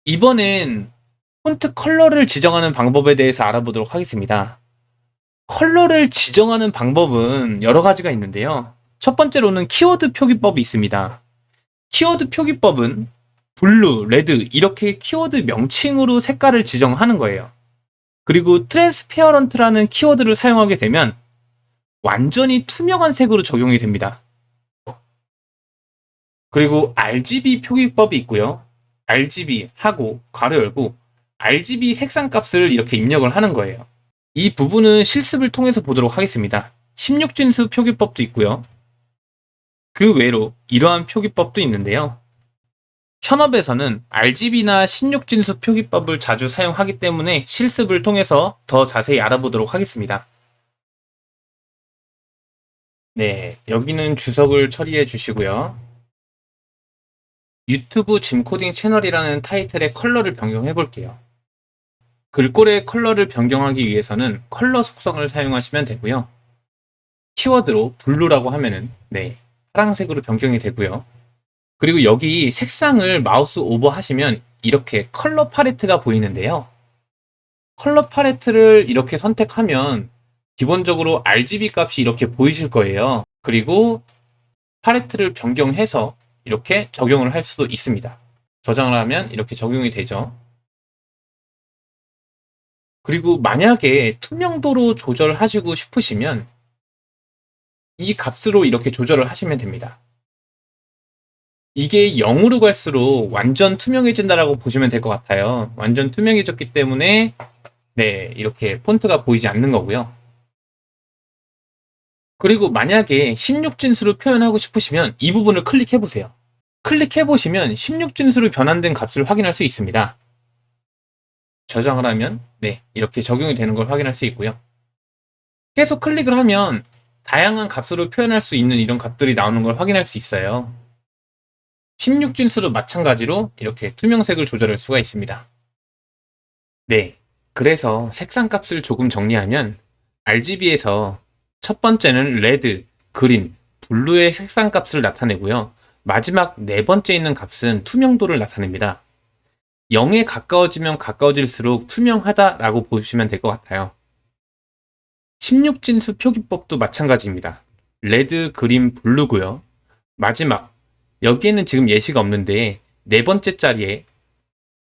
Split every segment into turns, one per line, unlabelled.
이번엔 폰트 컬러를 지정하는 방법에 대해서 알아보도록 하겠습니다. 컬러를 지정하는 방법은 여러 가지가 있는데요. 첫 번째로는 키워드 표기법이 있습니다. 키워드 표기법은 블루, 레드 이렇게 키워드 명칭으로 색깔을 지정하는 거예요. 그리고 트랜스페어런트라는 키워드를 사용하게 되면 완전히 투명한 색으로 적용이 됩니다. 그리고 RGB 표기법이 있고요. RGB 하고 괄호 열고 RGB 색상 값을 이렇게 입력을 하는 거예요. 이 부분은 실습을 통해서 보도록 하겠습니다. 16진수 표기법도 있고요. 그 외로 이러한 표기법도 있는데요. 현업에서는 RGB나 16진수 표기법을 자주 사용하기 때문에 실습을 통해서 더 자세히 알아보도록 하겠습니다. 네, 여기는 주석을 처리해 주시고요. 유튜브 짐코딩 채널이라는 타이틀의 컬러를 변경해 볼게요. 글꼴의 컬러를 변경하기 위해서는 컬러 속성을 사용하시면 되고요. 키워드로 블루라고 하면은 파란색으로 변경이 되고요. 그리고 여기 색상을 마우스 오버 하시면 이렇게 컬러 팔레트가 보이는데요. 컬러 팔레트를 이렇게 선택하면 기본적으로 RGB 값이 이렇게 보이실 거예요. 그리고 팔레트를 변경해서 이렇게 적용을 할 수도 있습니다. 저장을 하면 이렇게 적용이 되죠. 그리고 만약에 투명도로 조절하시고 싶으시면 이 값으로 이렇게 조절을 하시면 됩니다. 이게 0으로 갈수록 완전 투명해진다라고 보시면 될 것 같아요. 완전 투명해졌기 때문에 이렇게 폰트가 보이지 않는 거고요. 그리고 만약에 16진수로 표현하고 싶으시면 이 부분을 클릭해 보세요. 클릭해 보시면 16진수로 변환된 값을 확인할 수 있습니다. 저장을 하면 이렇게 적용이 되는 걸 확인할 수 있고요. 계속 클릭을 하면 다양한 값으로 표현할 수 있는 이런 값들이 나오는 걸 확인할 수 있어요. 16진수도 마찬가지로 이렇게 투명색을 조절할 수가 있습니다. 그래서 색상 값을 조금 정리하면 RGB에서 첫 번째는 레드, 그린, 블루의 색상 값을 나타내고요. 마지막 네 번째 있는 값은 투명도를 나타냅니다. 0에 가까워지면 가까워질수록 투명하다라고 보시면 될 것 같아요. 16진수 표기법도 마찬가지입니다. 레드, 그린, 블루고요. 마지막 여기에는 지금 예시가 없는데 네 번째 자리에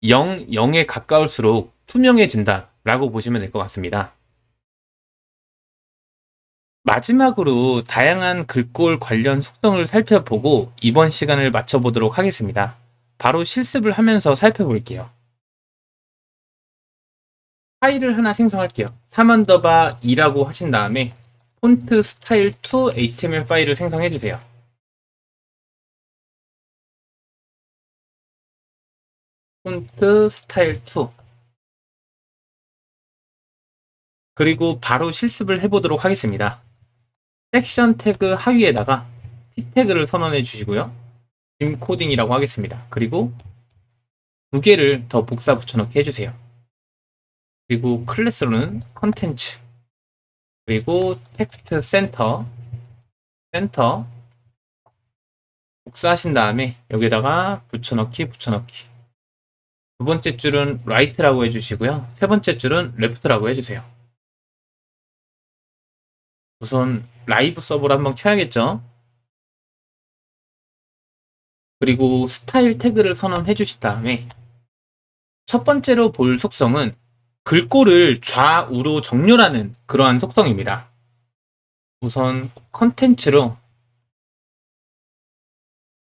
0에 가까울수록 투명해진다 라고 보시면 될 것 같습니다. 마지막으로 다양한 글꼴 관련 속성을 살펴보고 이번 시간을 마쳐보도록 하겠습니다. 바로 실습을 하면서 살펴볼게요. 파일을 하나 생성할게요. 3_2라고 하신 다음에 폰트 스타일 2 HTML 파일을 생성해주세요. 폰트 스타일 2 그리고 바로 실습을 해보도록 하겠습니다. 섹션 태그 하위에다가 p 태그를 선언해 주시고요. 짐 코딩이라고 하겠습니다. 그리고 두 개를 더 복사 붙여넣기 해주세요. 그리고 클래스로는 컨텐츠 그리고 텍스트 센터 복사하신 다음에 여기다가 붙여넣기 두 번째 줄은 right라고 해주시고요. 세 번째 줄은 left라고 해주세요. 우선 라이브 서버를 한번 켜야겠죠. 그리고 스타일 태그를 선언해 주신 다음에 첫 번째로 볼 속성은 글꼴을 좌우로 정렬하는 그러한 속성입니다. 우선 컨텐츠로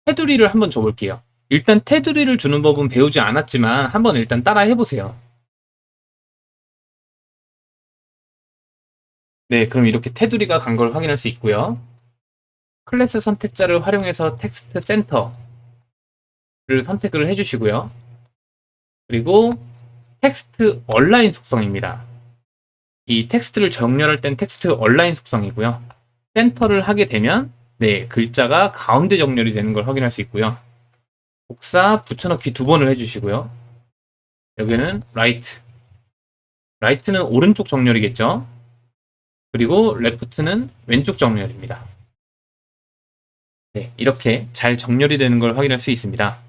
테두리를 한번 줘볼게요. 일단 테두리를 주는 법은 배우지 않았지만 한번 일단 따라 해보세요. 그럼 이렇게 테두리가 간 걸 확인할 수 있고요. 클래스 선택자를 활용해서 텍스트 센터를 선택을 해주시고요. 그리고 텍스트 얼라인 속성입니다. 이 텍스트를 정렬할 땐 텍스트 얼라인 속성이고요. 센터를 하게 되면 글자가 가운데 정렬이 되는 걸 확인할 수 있고요. 복사 붙여넣기 두 번을 해주시고요. 여기는 right는 오른쪽 정렬이겠죠. 그리고 left는 왼쪽 정렬입니다. 이렇게 잘 정렬이 되는 걸 확인할 수 있습니다.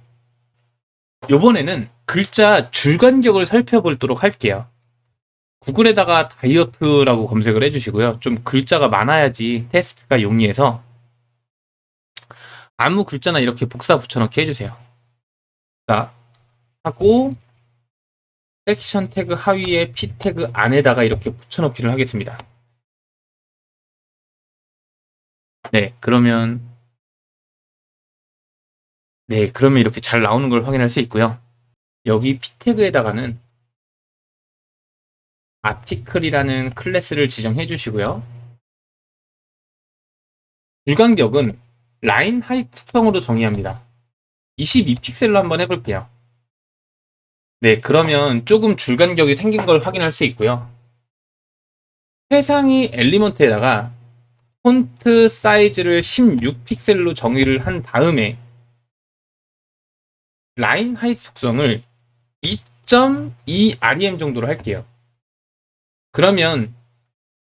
요번에는 글자 줄 간격을 살펴보도록 할게요. 구글에다가 다이어트라고 검색을 해주시고요. 좀 글자가 많아야지 테스트가 용이해서 아무 글자나 이렇게 복사 붙여넣기 해주세요. 자, 하고 섹션 태그 하위에 P 태그 안에다가 이렇게 붙여넣기를 하겠습니다. 그러면 이렇게 잘 나오는 걸 확인할 수 있고요. 여기 P 태그에다가는 아티클이라는 클래스를 지정해 주시고요. 줄간격은 라인 하이트 특성으로 정의합니다. 22픽셀로 한번 해볼게요. 그러면 조금 줄간격이 생긴 걸 확인할 수 있고요. 최상위 엘리먼트에다가 폰트 사이즈를 16픽셀로 정의를 한 다음에 라인 하이트 속성을 2.2 rem 정도로 할게요. 그러면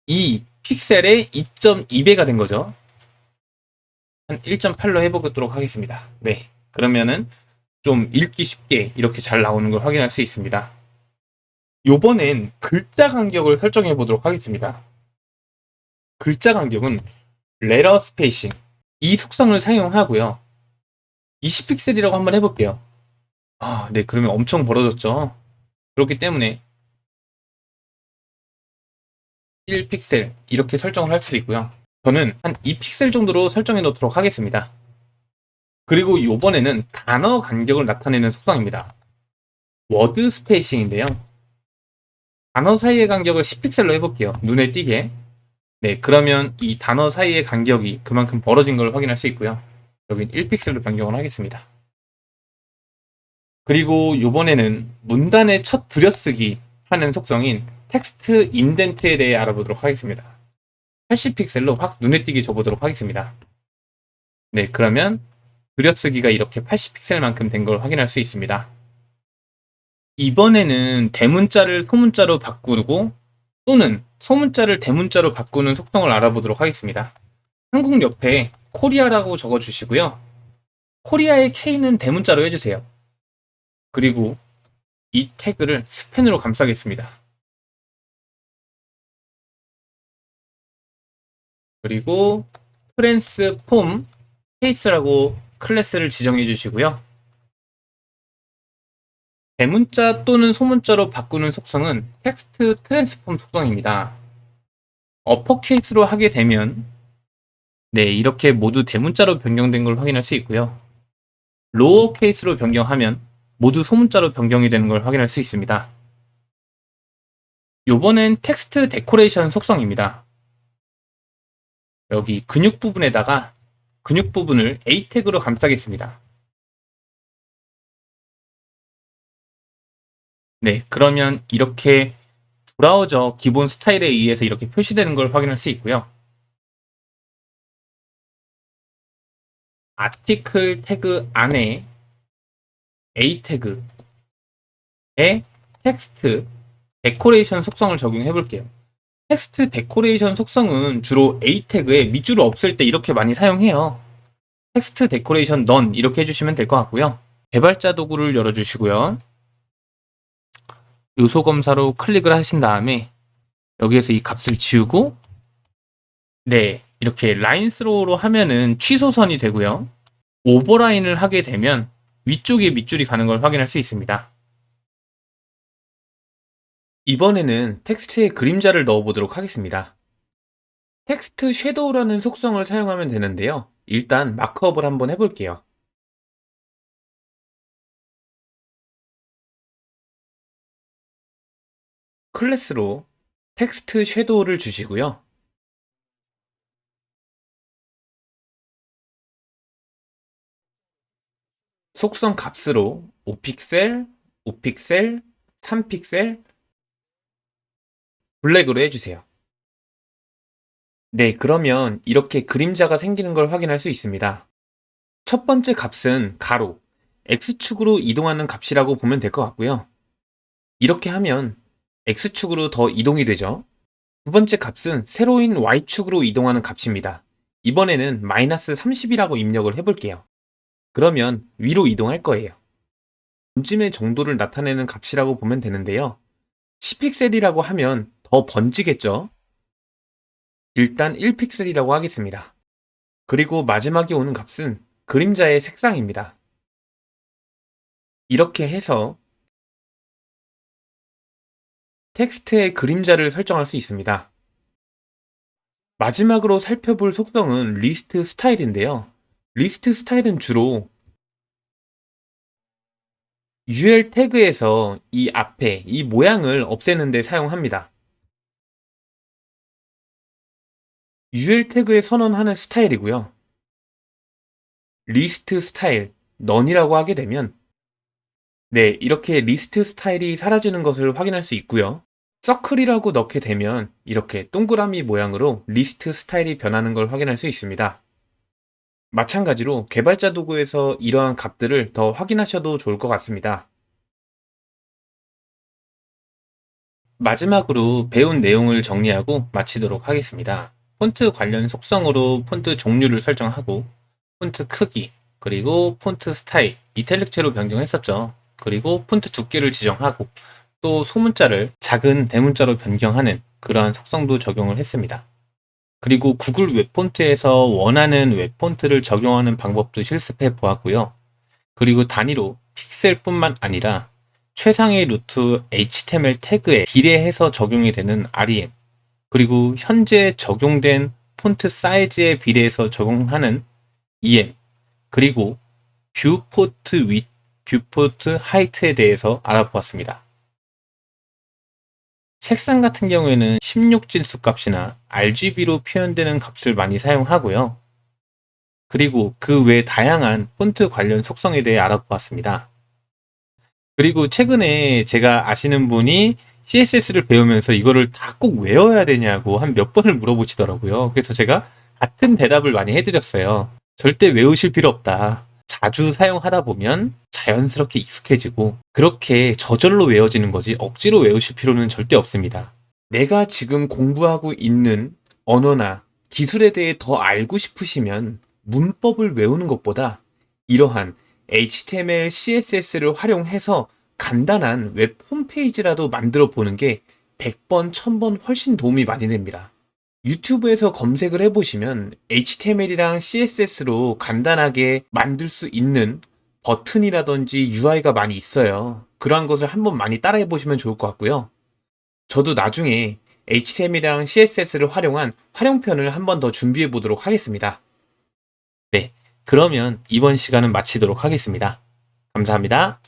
이 픽셀의 2.2배가 된 거죠. 한 1.8로 해보도록 하겠습니다. 그러면은 좀 읽기 쉽게 이렇게 잘 나오는 걸 확인할 수 있습니다. 요번엔 글자 간격을 설정해 보도록 하겠습니다. 글자 간격은 레터 스페이싱 이 속성을 사용하고요. 20픽셀이라고 한번 해볼게요. 그러면 엄청 벌어졌죠. 그렇기 때문에 1픽셀 이렇게 설정을 할 수도 있고요. 저는 한 2픽셀 정도로 설정해 놓도록 하겠습니다. 그리고 이번에는 단어 간격을 나타내는 속성입니다. 워드 스페이싱인데요. 단어 사이의 간격을 10픽셀로 해볼게요. 눈에 띄게. 그러면 이 단어 사이의 간격이 그만큼 벌어진 걸 확인할 수 있고요. 여긴 1픽셀로 변경을 하겠습니다. 그리고 이번에는 문단의 첫 들여쓰기 하는 속성인 텍스트 인덴트에 대해 알아보도록 하겠습니다. 80픽셀로 확 눈에 띄게 줘보도록 하겠습니다. 그러면 들여쓰기가 이렇게 80픽셀만큼 된 걸 확인할 수 있습니다. 이번에는 대문자를 소문자로 바꾸고 또는 소문자를 대문자로 바꾸는 속성을 알아보도록 하겠습니다. 한국 옆에 코리아라고 적어주시고요. 코리아의 K는 대문자로 해주세요. 그리고 이 태그를 스펜으로 감싸겠습니다. 그리고 트랜스폼 케이스라고 클래스를 지정해 주시고요. 대문자 또는 소문자로 바꾸는 속성은 텍스트 트랜스폼 속성입니다. 어퍼케이스로 하게 되면 이렇게 모두 대문자로 변경된 걸 확인할 수 있고요. 로어케이스로 변경하면 모두 소문자로 변경이 되는 걸 확인할 수 있습니다. 요번엔 텍스트 데코레이션 속성입니다. 여기 근육 부분에다가 근육 부분을 A 태그로 감싸겠습니다. 그러면 이렇게 브라우저 기본 스타일에 의해서 이렇게 표시되는 걸 확인할 수 있고요. 아티클 태그 안에 A 태그에 텍스트 데코레이션 속성을 적용해 볼게요. 텍스트 데코레이션 속성은 주로 A 태그에 밑줄을 없앨 때 이렇게 많이 사용해요. 텍스트 데코레이션 none 이렇게 해주시면 될 것 같고요. 개발자 도구를 열어주시고요. 요소 검사로 클릭을 하신 다음에 여기에서 이 값을 지우고 이렇게 라인 스로우로 하면은 취소선이 되고요. 오버라인을 하게 되면 위쪽에 밑줄이 가는 걸 확인할 수 있습니다. 이번에는 텍스트에 그림자를 넣어보도록 하겠습니다. 텍스트 섀도우라는 속성을 사용하면 되는데요. 일단 마크업을 한번 해볼게요. 클래스로 텍스트 섀도우를 주시고요. 속성 값으로 5픽셀, 5픽셀, 3픽셀, 블랙으로 해주세요. 그러면 이렇게 그림자가 생기는 걸 확인할 수 있습니다. 첫 번째 값은 가로, X축으로 이동하는 값이라고 보면 될 것 같고요. 이렇게 하면 X축으로 더 이동이 되죠. 두 번째 값은 세로인 Y축으로 이동하는 값입니다. 이번에는 마이너스 30이라고 입력을 해볼게요. 그러면 위로 이동할 거예요. 번짐의 정도를 나타내는 값이라고 보면 되는데요. 10픽셀이라고 하면 더 번지겠죠? 일단 1픽셀이라고 하겠습니다. 그리고 마지막에 오는 값은 그림자의 색상입니다. 이렇게 해서 텍스트의 그림자를 설정할 수 있습니다. 마지막으로 살펴볼 속성은 리스트 스타일인데요. 리스트 스타일은 주로 UL 태그에서 이 앞에 이 모양을 없애는 데 사용합니다. UL 태그에 선언하는 스타일이고요. 리스트 스타일, none이라고 하게 되면 네, 이렇게 리스트 스타일이 사라지는 것을 확인할 수 있고요. 서클이라고 넣게 되면 이렇게 동그라미 모양으로 리스트 스타일이 변하는 걸 확인할 수 있습니다. 마찬가지로 개발자 도구에서 이러한 값들을 더 확인하셔도 좋을 것 같습니다. 마지막으로 배운 내용을 정리하고 마치도록 하겠습니다. 폰트 관련 속성으로 폰트 종류를 설정하고 폰트 크기, 그리고 폰트 스타일, 이탈릭체로 변경했었죠. 그리고 폰트 두께를 지정하고 또 소문자를 작은 대문자로 변경하는 그러한 속성도 적용을 했습니다. 그리고 구글 웹폰트에서 원하는 웹폰트를 적용하는 방법도 실습해 보았고요. 그리고 단위로 픽셀뿐만 아니라 최상의 루트 HTML 태그에 비례해서 적용이 되는 REM, 그리고 현재 적용된 폰트 사이즈에 비례해서 적용하는 EM, 그리고 뷰포트 윗, 뷰포트 하이트에 대해서 알아보았습니다. 색상 같은 경우에는 16진수 값이나 RGB로 표현되는 값을 많이 사용하고요. 그리고 그 외 다양한 폰트 관련 속성에 대해 알아보았습니다. 그리고 최근에 제가 아시는 분이 CSS를 배우면서 이거를 다 꼭 외워야 되냐고 한 몇 번을 물어보시더라고요. 그래서 제가 같은 대답을 많이 해드렸어요. 절대 외우실 필요 없다. 자주 사용하다 보면 자연스럽게 익숙해지고 그렇게 저절로 외워지는 거지 억지로 외우실 필요는 절대 없습니다. 내가 지금 공부하고 있는 언어나 기술에 대해 더 알고 싶으시면 문법을 외우는 것보다 이러한 HTML, CSS를 활용해서 간단한 웹 홈페이지라도 만들어 보는 게 100번, 1000번 훨씬 도움이 많이 됩니다. 유튜브에서 검색을 해보시면 HTML이랑 CSS로 간단하게 만들 수 있는 버튼이라든지 UI가 많이 있어요. 그러한 것을 한번 많이 따라해 보시면 좋을 것 같고요. 저도 나중에 HTML이랑 CSS를 활용한 활용편을 한번 더 준비해 보도록 하겠습니다. 네, 그러면 이번 시간은 마치도록 하겠습니다. 감사합니다.